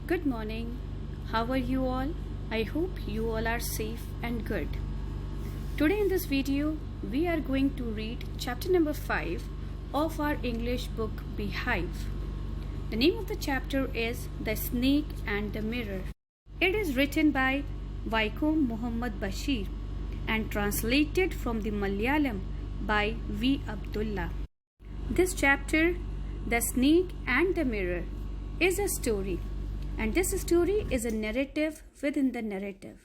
Good morning. How are you all? I hope you all are safe and good. Today in this video, we are going to read chapter number 5 of our English book Beehive. The name of the chapter is The Snake and the Mirror. It is written by Vaikom Muhammad Bashir and translated from the Malayalam by V. Abdullah. This chapter, The Snake and the Mirror, is a story. And this story is a narrative within the narrative.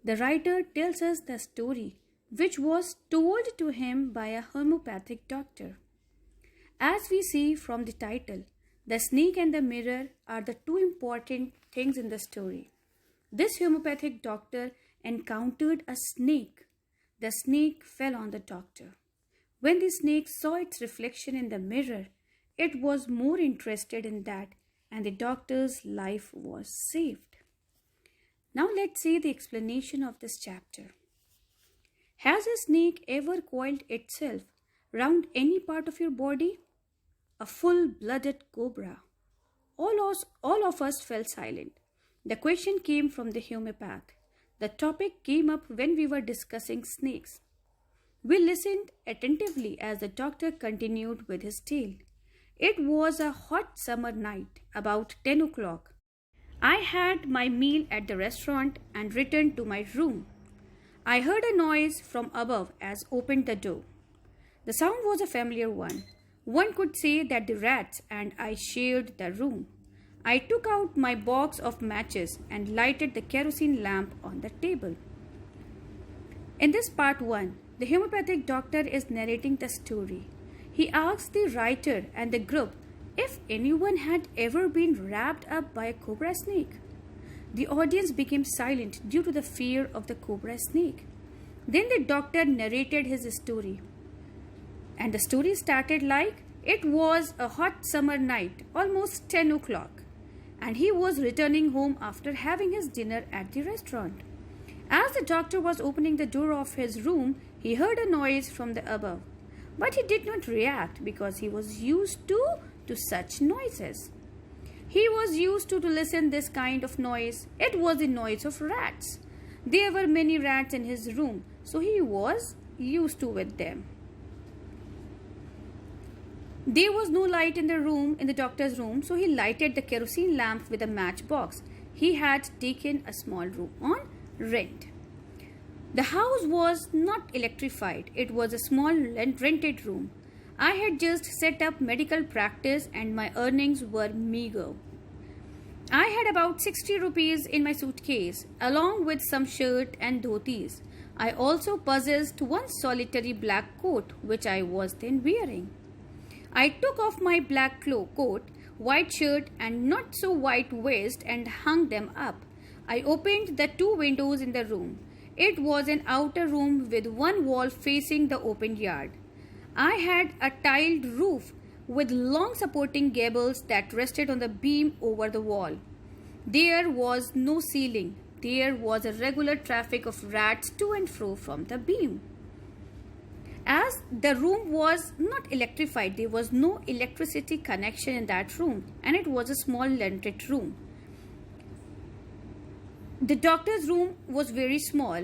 The writer tells us the story which was told to him by a homeopathic doctor. As we see from the title, the snake and the mirror are the two important things in the story. This homeopathic doctor encountered a snake. The snake fell on the doctor. When the snake saw its reflection in the mirror, it was more interested in that, and the doctor's life was saved. Now let's see the explanation of this chapter. Has a snake ever coiled itself round any part of your body? A full-blooded cobra. All of us fell silent. The question came from the homeopath. The topic came up when we were discussing snakes. We listened attentively as the doctor continued with his tale. It was a hot summer night, about 10 o'clock. I had my meal at the restaurant and returned to my room. I heard a noise from above as I opened the door. The sound was a familiar one. One could say that the rats and I shared the room. I took out my box of matches and lighted the kerosene lamp on the table. In this part 1, the homeopathic doctor is narrating the story. He asked the writer and the group if anyone had ever been wrapped up by a cobra snake. The audience became silent due to the fear of the cobra snake. Then the doctor narrated his story. And the story started like, it was a hot summer night, almost 10 o'clock, and he was returning home after having his dinner at the restaurant. As the doctor was opening the door of his room, he heard a noise from the above. But he did not react because he was used to such noises. He was used to listen this kind of noise. It was the noise of rats. There were many rats in his room, so he was used to with them. There was no light in the doctor's room, so he lighted the kerosene lamp with a matchbox. He had taken a small room on rent. The house was not electrified. It was a small rented room. I had just set up medical practice and my earnings were meager. I had about 60 rupees in my suitcase, along with some shirt and dhotis. I also possessed one solitary black coat, which I was then wearing. I took off my black coat, white shirt and not so white waist and hung them up. I opened the two windows in the room. It was an outer room with one wall facing the open yard. I had a tiled roof with long supporting gables that rested on the beam over the wall. There was no ceiling. There was a regular traffic of rats to and fro from the beam. As the room was not electrified, there was no electricity connection in that room, and it was a small rented room. The doctor's room was very small,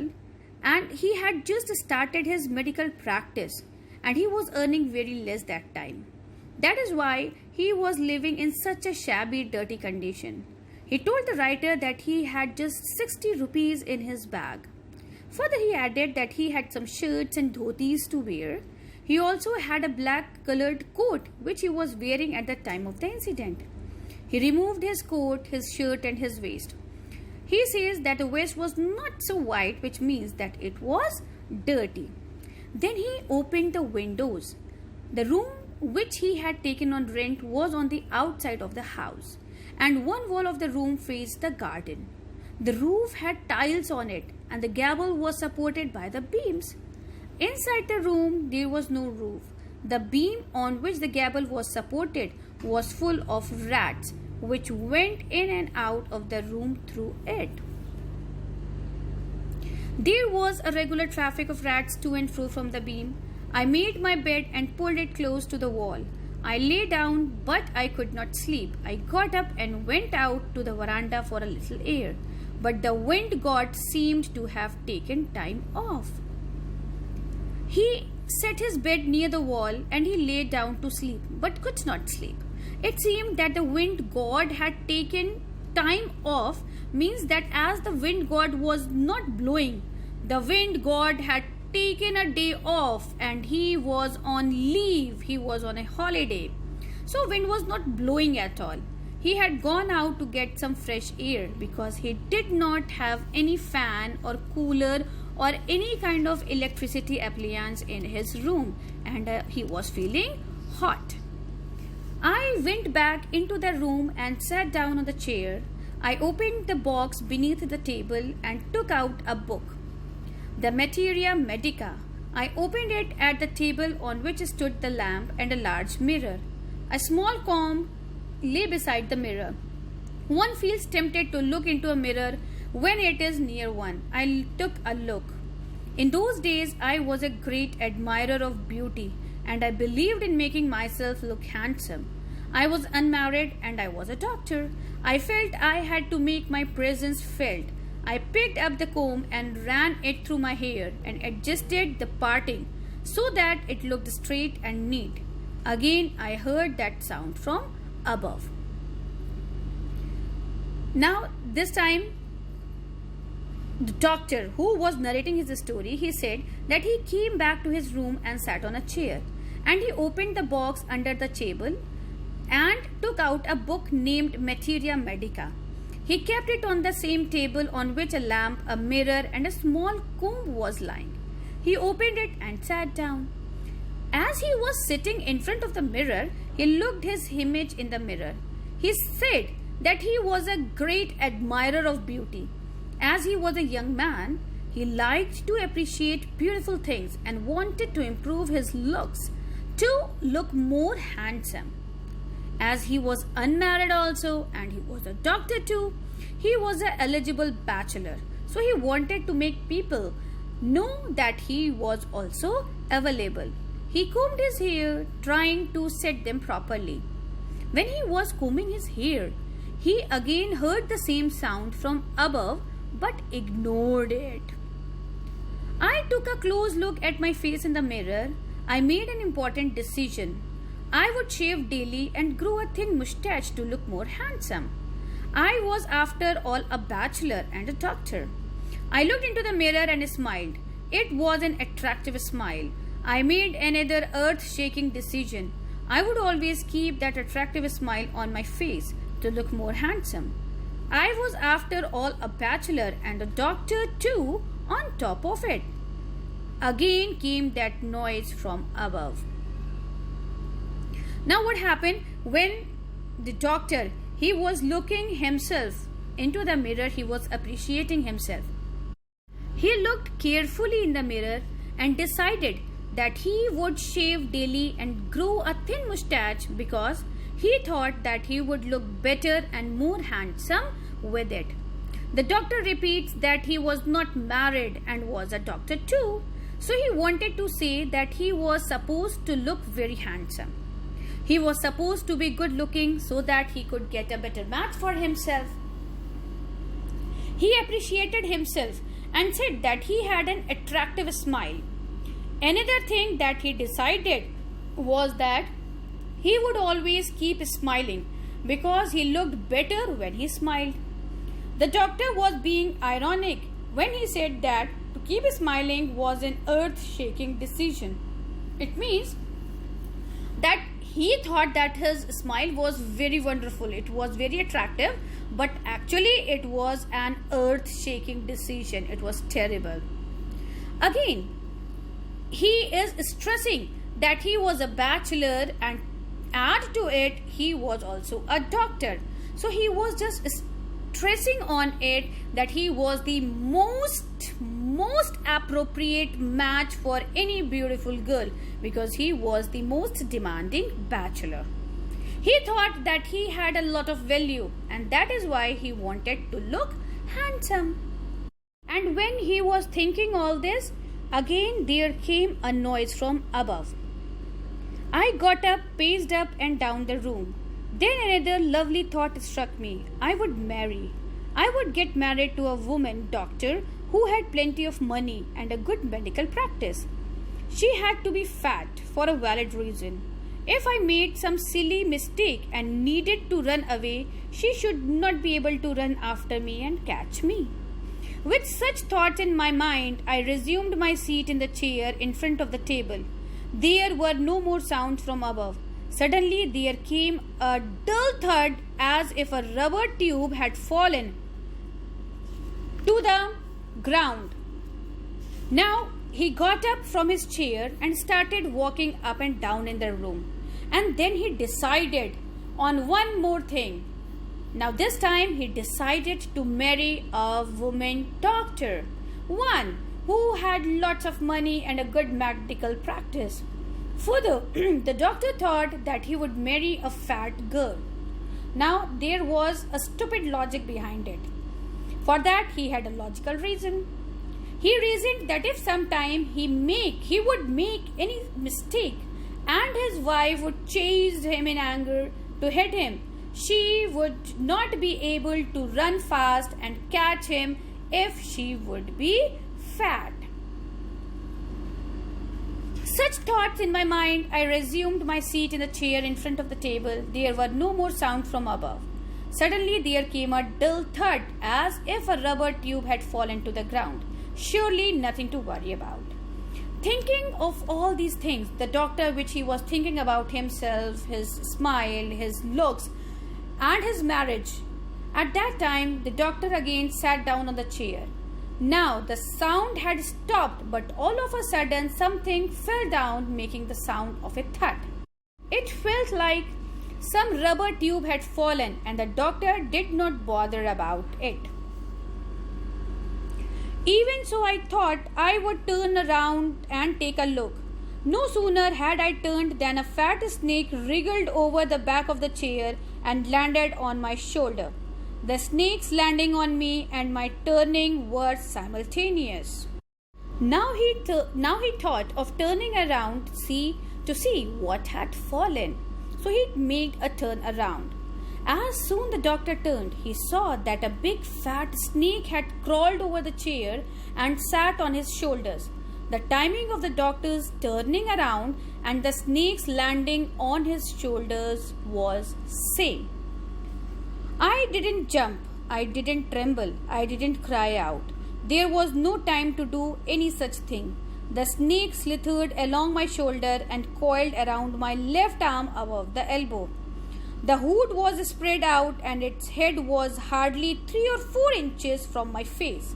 and he had just started his medical practice, and he was earning very less that time. That is why he was living in such a shabby, dirty condition. He told the writer that he had just 60 rupees in his bag. Further, he added that he had some shirts and dhotis to wear. He also had a black colored coat which he was wearing at the time of the incident. He removed his coat, his shirt and his waist. He says that the waist was not so white, which means that it was dirty. Then he opened the windows. The room which he had taken on rent was on the outside of the house, and one wall of the room faced the garden. The roof had tiles on it, and the gable was supported by the beams. Inside the room, there was no roof. The beam on which the gable was supported was full of rats, which went in and out of the room through it. There was a regular traffic of rats to and fro from the beam. I made my bed and pulled it close to the wall. I lay down, but I could not sleep. I got up and went out to the veranda for a little air, but the wind god seemed to have taken time off. He set his bed near the wall and he lay down to sleep, but could not sleep. It seemed that the wind god had taken time off, means that as the wind god was not blowing, the wind god had taken a day off and he was on leave. He was on a holiday. So wind was not blowing at all. He had gone out to get some fresh air because he did not have any fan or cooler or any kind of electricity appliance in his room, and he was feeling hot. I went back into the room and sat down on the chair. I opened the box beneath the table and took out a book, the Materia Medica. I opened it at the table on which stood the lamp and a large mirror. A small comb lay beside the mirror. One feels tempted to look into a mirror when it is near one. I took a look. In those days, I was a great admirer of beauty and I believed in making myself look handsome. I was unmarried and I was a doctor. I felt I had to make my presence felt. I picked up the comb and ran it through my hair and adjusted the parting so that it looked straight and neat. Again, I heard that sound from above. Now, this time, the doctor who was narrating his story, he said that he came back to his room and sat on a chair, and he opened the box under the table and took out a book named Materia Medica. He kept it on the same table on which a lamp, a mirror and a small comb was lying. He opened it and sat down. As he was sitting in front of the mirror, he looked his image in the mirror. He said that he was a great admirer of beauty. As he was a young man, he liked to appreciate beautiful things and wanted to improve his looks to look more handsome. As he was unmarried also and he was a doctor too, he was an eligible bachelor. So he wanted to make people know that he was also available. He combed his hair, trying to set them properly. When he was combing his hair, he again heard the same sound from above but ignored it. I took a close look at my face in the mirror. I made an important decision. I would shave daily and grow a thin mustache to look more handsome. I was after all a bachelor and a doctor. I looked into the mirror and smiled. It was an attractive smile. I made another earth-shaking decision. I would always keep that attractive smile on my face to look more handsome. I was after all a bachelor and a doctor too on top of it. Again came that noise from above. Now what happened when the doctor, he was looking himself into the mirror, he was appreciating himself. He looked carefully in the mirror and decided that he would shave daily and grow a thin mustache because he thought that he would look better and more handsome with it. The doctor repeats that he was not married and was a doctor too. So he wanted to say that he was supposed to look very handsome. He was supposed to be good looking so that he could get a better match for himself. He appreciated himself and said that he had an attractive smile. Another thing that he decided was that he would always keep smiling because he looked better when he smiled. The doctor was being ironic when he said that to keep smiling was an earth-shaking decision. It means that he thought that his smile was very wonderful, it was very attractive, but actually it was an earth-shaking decision. It was terrible. Again, he is stressing that he was a bachelor, and add to it he was also a doctor. So he was just stressing on it that he was the most appropriate match for any beautiful girl because he was the most demanding bachelor. He thought that he had a lot of value, and that is why he wanted to look handsome. And when he was thinking all this, again there came a noise from above. I got up, paced up and down the room. Then another lovely thought struck me. I would marry. I would get married to a woman doctor who had plenty of money and a good medical practice. She had to be fat for a valid reason. If I made some silly mistake and needed to run away, she should not be able to run after me and catch me. With such thoughts in my mind, I resumed my seat in the chair in front of the table. There were no more sounds from above. Suddenly there came a dull thud as if a rubber tube had fallen to the ground. Now he got up from his chair and started walking up and down in the room. And then he decided on one more thing. Now this time he decided to marry a woman doctor. One who had lots of money and a good medical practice. Further, the doctor thought that he would marry a fat girl. Now there was a stupid logic behind it. For that he had a logical reason. He reasoned that if sometime he would make any mistake and his wife would chase him in anger to hit him, she would not be able to run fast and catch him if she would be fat. Such thoughts in my mind, I resumed my seat in the chair in front of the table. There were no more sounds from above. Suddenly there came a dull thud as if a rubber tube had fallen to the ground. Surely nothing to worry about. Thinking of all these things, the doctor, which he was thinking about himself, his smile, his looks, and his marriage. At that time, the doctor again sat down on the chair. Now the sound had stopped, but all of a sudden something fell down, making the sound of a thud. It felt like some rubber tube had fallen, and the doctor did not bother about it. Even so, I thought I would turn around and take a look. No sooner had I turned than a fat snake wriggled over the back of the chair and landed on my shoulder. The snake's landing on me and my turning were simultaneous. Now he thought of turning around to see what had fallen. So he made a turn around. As soon the doctor turned, he saw that a big fat snake had crawled over the chair and sat on his shoulders. The timing of the doctor's turning around and the snake's landing on his shoulders was same. I didn't jump, I didn't tremble, I didn't cry out. There was no time to do any such thing. The snake slithered along my shoulder and coiled around my left arm above the elbow. The hood was spread out and its head was hardly 3 or 4 inches from my face.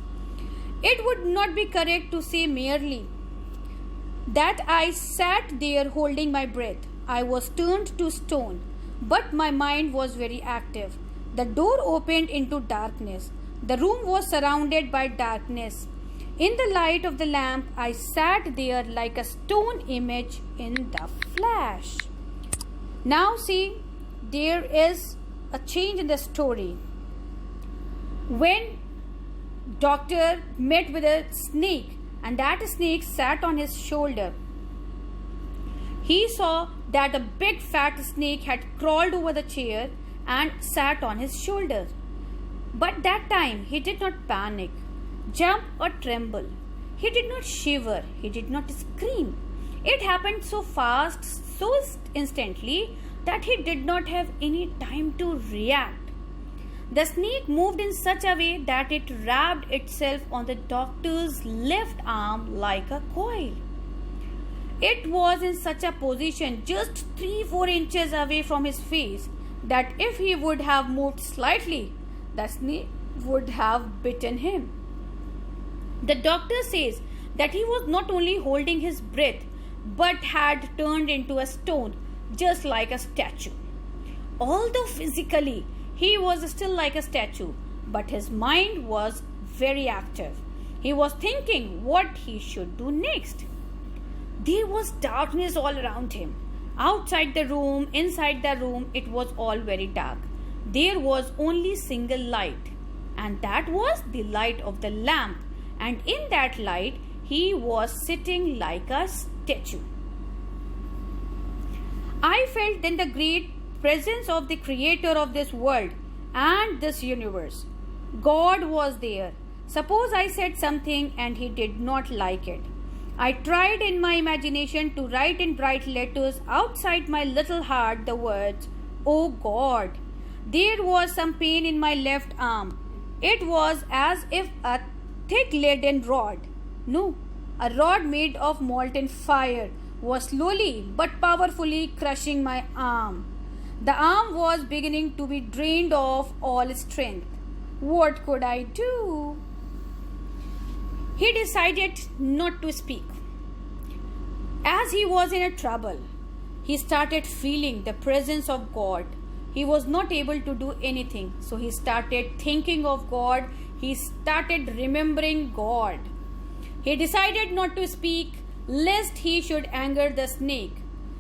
It would not be correct to say merely that I sat there holding my breath. I was turned to stone, but my mind was very active. The door opened into darkness. The room was surrounded by darkness. In the light of the lamp, I sat there like a stone image in the flash. Now see, there is a change in the story. When doctor met with a snake and that snake sat on his shoulder, he saw that a big fat snake had crawled over the chair and sat on his shoulder. But that time he did not panic, jump or tremble. He did not shiver. He did not scream. It happened so fast, so instantly that he did not have any time to react. The snake moved in such a way that it wrapped itself on the doctor's left arm like a coil. It was in such a position just 3-4 inches away from his face that if he would have moved slightly, the snake would have bitten him. The doctor says that he was not only holding his breath but had turned into a stone, just like a statue. Although physically he was still like a statue, but his mind was very active. He was thinking what he should do next. There was darkness all around him. Outside the room, inside the room, it was all very dark. There was only single light, and that was the light of the lamp, and in that light he was sitting like a statue. I felt then the great presence of the creator of this world and this universe. God was there. Suppose I said something and he did not like it. I tried in my imagination to write in bright letters outside my little heart the words, "Oh God." There was some pain in my left arm. It was as if a thick leaden rod, no, a rod made of molten fire, was slowly but powerfully crushing my arm. The arm was beginning to be drained of all strength. What could I do? He decided not to speak. As he was in a trouble, he started feeling the presence of God. He was not able to do anything, so he started thinking of God. He started remembering God. He decided not to speak lest he should anger the snake.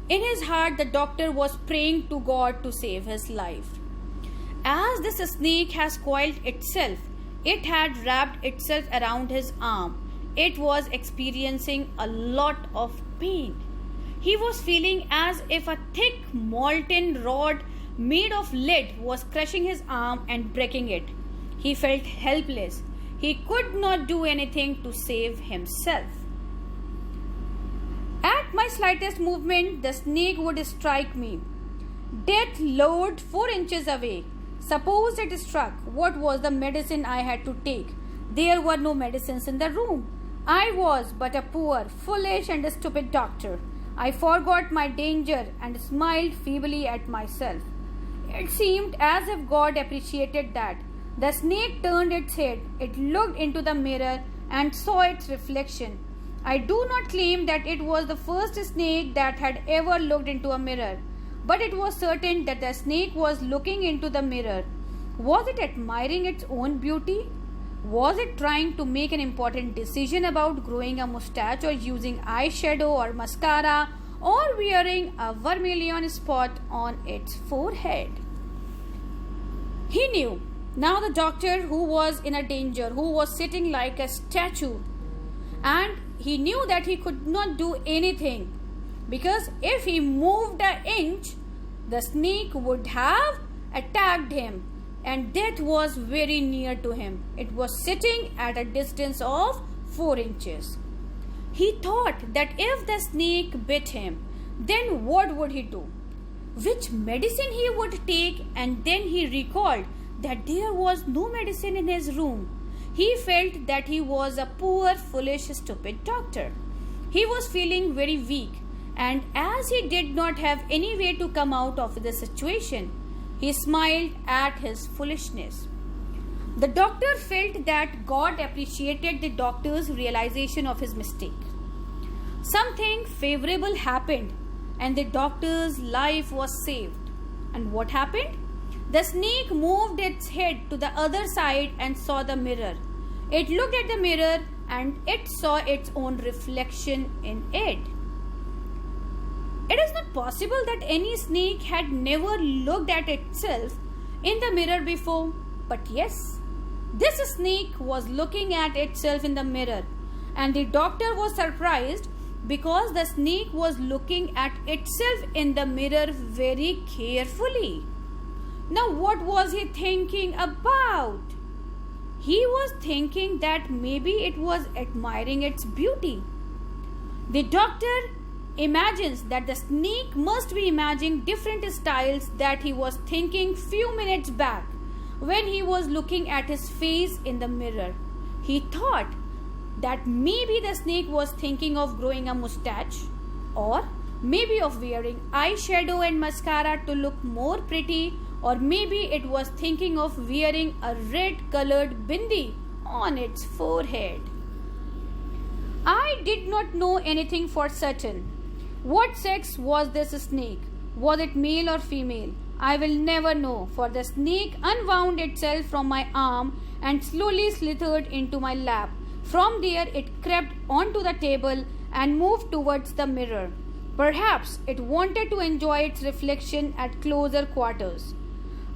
In his heart, the doctor was praying to God to save his life. As this snake has coiled itself, it had wrapped itself around his arm. It was experiencing a lot of pain. He was feeling as if a thick molten rod made of lead was crushing his arm and breaking it. He felt helpless. He could not do anything to save himself. At my slightest movement, the snake would strike me. Death lowered 4 inches away. Suppose it struck, what was the medicine I had to take? There were no medicines in the room. I was but a poor, foolish and stupid doctor. I forgot my danger and smiled feebly at myself. It seemed as if God appreciated that. The snake turned its head. It looked into the mirror and saw its reflection. I do not claim that it was the first snake that had ever looked into a mirror, but it was certain that the snake was looking into the mirror. Was it admiring its own beauty? Was it trying to make an important decision about growing a mustache or using eyeshadow or mascara or wearing a vermilion spot on its forehead? He knew. Now the doctor who was in a danger, who was sitting like a statue, and he knew that he could not do anything because if he moved an inch, the snake would have attacked him and death was very near to him. It was sitting at a distance of 4 inches. He thought that if the snake bit him, then what would he do? Which medicine he would take? And then he recalled that there was no medicine in his room. He felt that he was a poor, foolish, stupid doctor. He was feeling very weak, and as he did not have any way to come out of the situation, he smiled at his foolishness. The doctor felt that God appreciated the doctor's realization of his mistake. Something favorable happened, and the doctor's life was saved. And what happened? The snake moved its head to the other side and saw the mirror. It looked at the mirror and it saw its own reflection in it. It is not possible that any snake had never looked at itself in the mirror before. But yes, this snake was looking at itself in the mirror, and the doctor was surprised because the snake was looking at itself in the mirror very carefully. Now what was he thinking about? He was thinking that maybe it was admiring its beauty. The doctor imagines that the snake must be imagining different styles that he was thinking few minutes back when he was looking at his face in the mirror. He thought that maybe the snake was thinking of growing a mustache, or maybe of wearing eyeshadow and mascara to look more pretty, or maybe it was thinking of wearing a red colored bindi on its forehead. I did not know anything for certain. What sex was this snake? Was it male or female? I will never know, for the snake unwound itself from my arm and slowly slithered into my lap. From there it crept onto the table and moved towards the mirror. Perhaps it wanted to enjoy its reflection at closer quarters.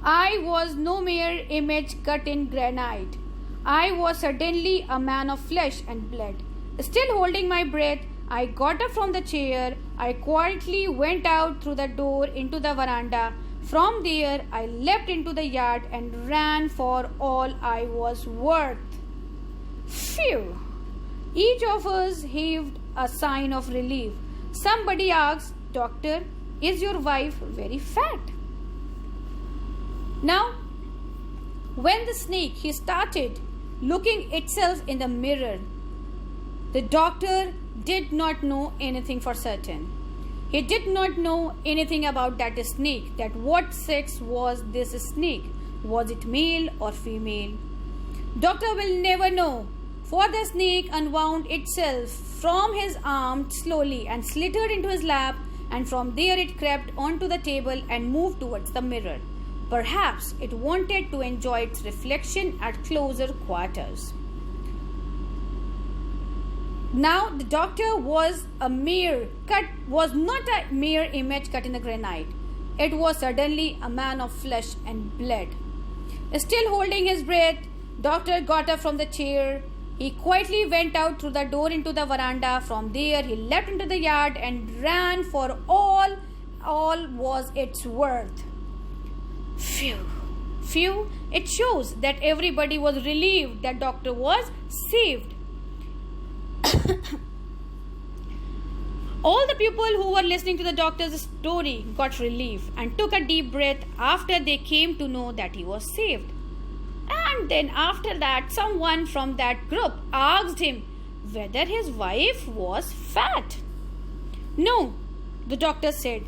I was no mere image cut in granite. I was suddenly a man of flesh and blood. Still holding my breath, I got up from the chair. I quietly went out through the door into the veranda. From there, I leapt into the yard and ran for all I was worth. Phew! Each of us heaved a sign of relief. Somebody asked, "Doctor, is your wife very fat?" Now, when the snake he started looking itself in the mirror, the doctor did not know anything for certain. He did not know anything about that snake, that what sex was this snake. Was it male or female? Doctor will never know, for the snake unwound itself from his arm slowly and slithered into his lap, and from there it crept onto the table and moved towards the mirror. Perhaps it wanted to enjoy its reflection at closer quarters. Now the doctor was not a mere image cut in the granite. It was suddenly a man of flesh and blood. Still holding his breath, doctor got up from the chair. He quietly went out through the door into the veranda. From there he leapt into the yard and ran for all was its worth. Phew! It shows that everybody was relieved that doctor was saved. All the people who were listening to the doctor's story got relief and took a deep breath after they came to know that he was saved. And then after that, someone from that group asked him whether his wife was fat. "No," the doctor said.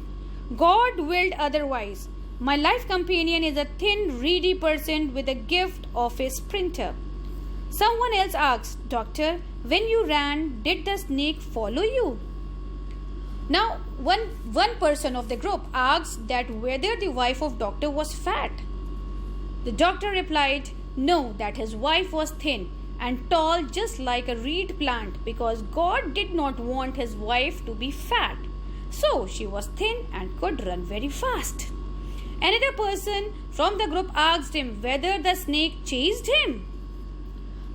"God willed otherwise. My life companion is a thin, reedy person with a gift of a sprinter." Someone else asked, "Doctor, when you ran, did the snake follow you?" Now, one person of the group asked that whether the wife of doctor was fat. The doctor replied, no, that his wife was thin and tall just like a reed plant, because God did not want his wife to be fat. So she was thin and could run very fast. Another person from the group asked him whether the snake chased him.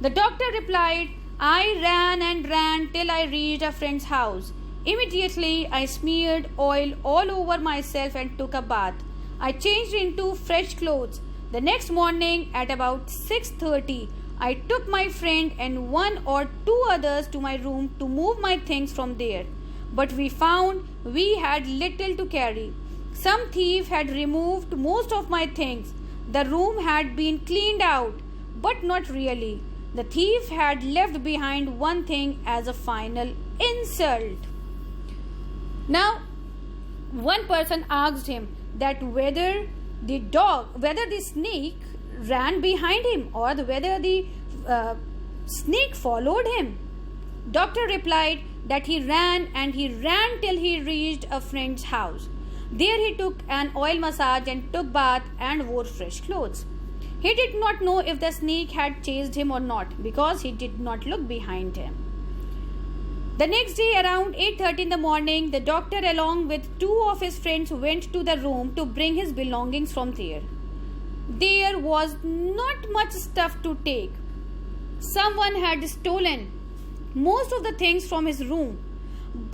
The doctor replied, "I ran and ran till I reached a friend's house. Immediately I smeared oil all over myself and took a bath. I changed into fresh clothes. The next morning at about 6:30, I took my friend and one or two others to my room to move my things from there. But we found we had little to carry. Some thief had removed most of my things. The room had been cleaned out, but not really. The thief had left behind one thing as a final insult." Now, one person asked him that whether the snake ran behind him or whether the snake followed him. Doctor replied that he ran till he reached a friend's house. There he took an oil massage and took bath and wore fresh clothes. He did not know if the snake had chased him or not, because he did not look behind him. The next day around 8:30 in the morning, the doctor along with two of his friends went to the room to bring his belongings from there. There was not much stuff to take. Someone had stolen most of the things from his room,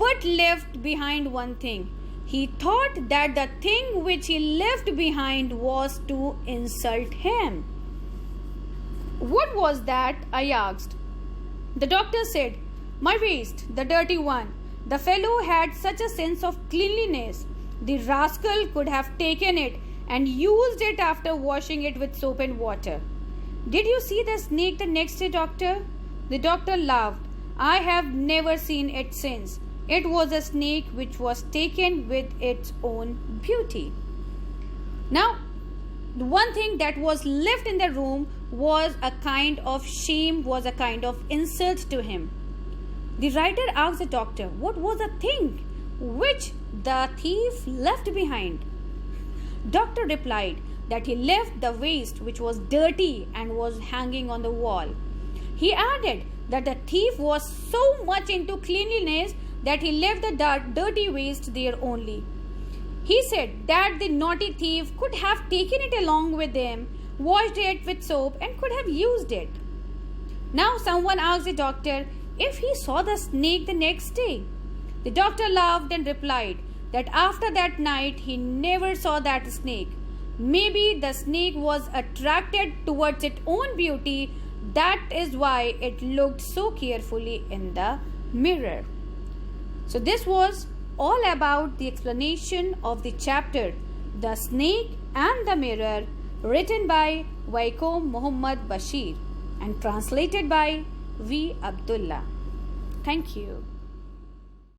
but left behind one thing. He thought that the thing which he left behind was to insult him. "What was that?" I asked. The doctor said, "My waist, the dirty one. The fellow had such a sense of cleanliness. The rascal could have taken it and used it after washing it with soap and water." "Did you see the snake the next day, doctor?" The doctor laughed. "I have never seen it since. It was a snake which was taken with its own beauty." Now, the one thing that was left in the room was a kind of shame, was a kind of insult to him. The writer asked the doctor, what was the thing which the thief left behind? Doctor replied that he left the waist which was dirty and was hanging on the wall. He added that the thief was so much into cleanliness that he left the dirty waist there only. He said that the naughty thief could have taken it along with him, washed it with soap, and could have used it. Now someone asked the doctor if he saw the snake the next day. The doctor laughed and replied that after that night he never saw that snake. Maybe the snake was attracted towards its own beauty. That is why it looked so carefully in the mirror. So this was all about the explanation of the chapter The Snake and the Mirror, written by Waikom Muhammad Bashir and translated by V. Abdullah. Thank you.